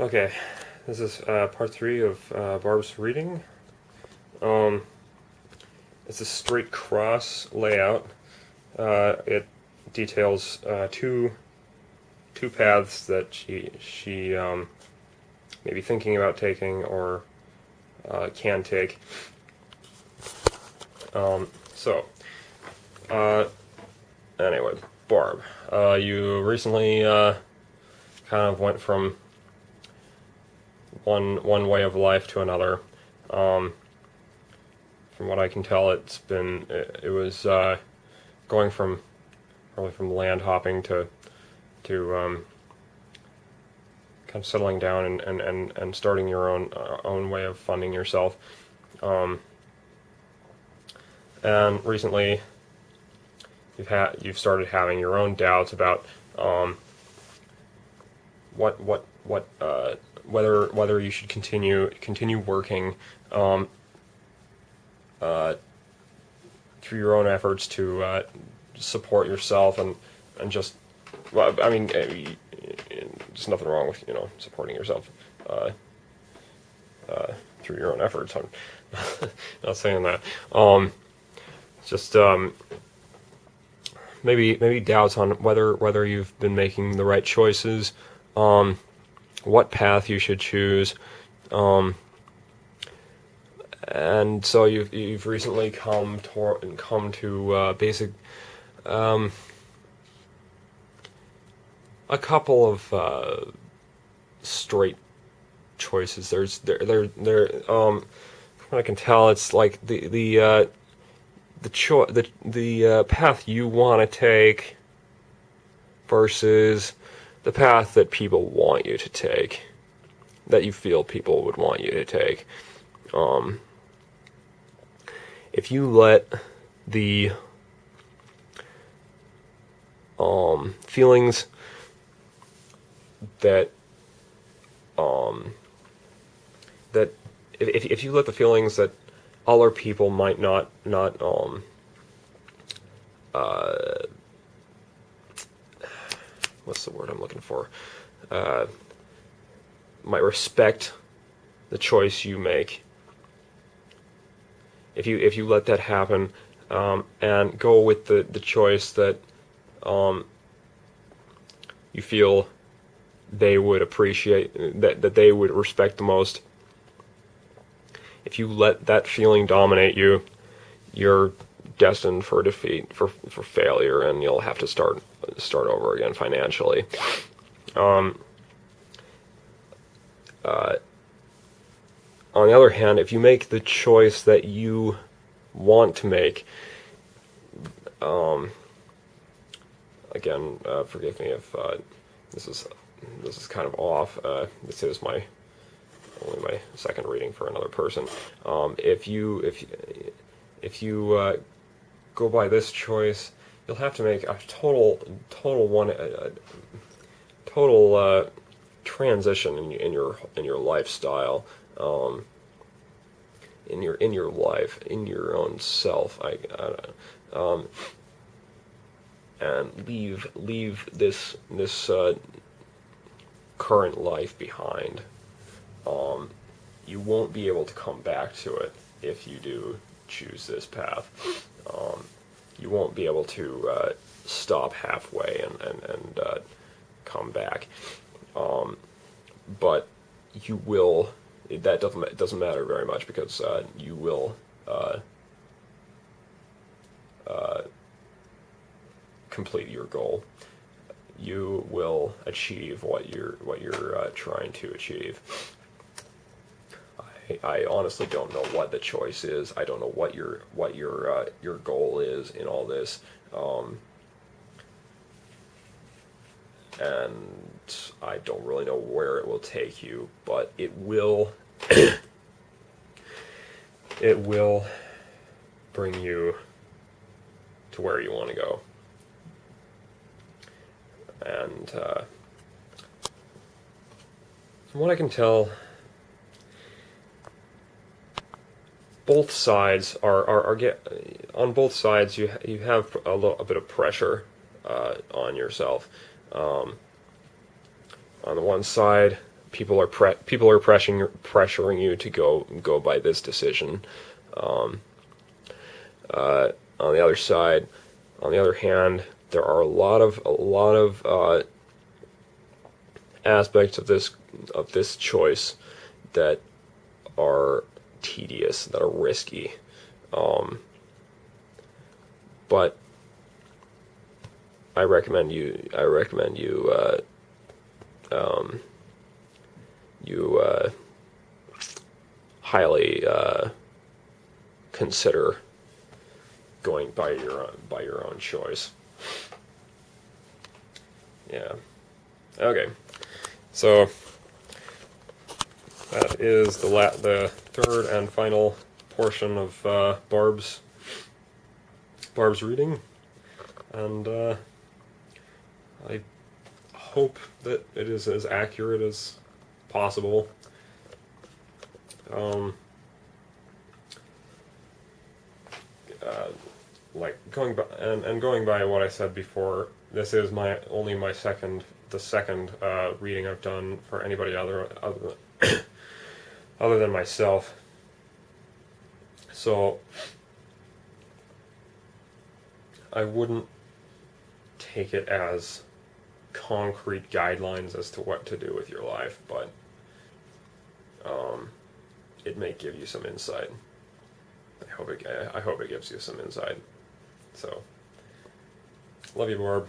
Okay, this is part 3 of Barb's reading. It's a straight cross layout. It details two paths that she may be thinking about taking or can take. So anyway, Barb, you recently kind of went from one way of life to another. From what I can tell, it was going from probably from land hopping to kind of settling down and starting your own way of funding yourself. And recently, you've started having your own doubts about whether you should continue working through your own efforts to support yourself and just, well, I mean, there's nothing wrong with supporting yourself through your own efforts. I'm not saying that. Just maybe doubts on whether you've been making the right choices, what path you should choose, and so you've recently come to basic a couple of straight choices. From what I can tell, it's like the path you want to take versus the path that people want you to take, that you feel people would want you to take. If you let the feelings that if you let the feelings that other people might not what's the word I'm looking for, might respect the choice you make, if you let that happen, and go with the choice that you feel they would appreciate, that they would respect the most, if you let that feeling dominate you, you're destined for defeat, for failure, and you'll have to start over again financially. On the other hand, if you make the choice that you want to make, again, forgive me if this is kind of off. This is only my second reading for another person. If you go by this choice, you'll have to make a total transition in your lifestyle, in your life, in your own self. And leave this current life behind. You won't be able to come back to it if you do choose this path. You won't be able to stop halfway and come back. But you will. That doesn't matter very much, because you will complete your goal. You will achieve what you're trying to achieve. I honestly don't know what the choice is. I don't know what your goal is in all this, and I don't really know where it will take you, but it will it will bring you to where you want to go. And from what I can tell, both sides on both sides you have a bit of pressure on yourself. On the one side, people are pressuring you to go by this decision. On the other side, on the other hand, there are a lot of aspects of this choice that are tedious, that are risky. But I recommend you highly consider going by your own choice. Yeah. Okay. So that is the third and final portion of Barb's reading, and I hope that it is as accurate as possible. Like going by what I said before, this is the second reading I've done for anybody other than myself. So I wouldn't take it as concrete guidelines as to what to do with your life, but it may give you some insight. I hope it gives you some insight. So, love you, Barb.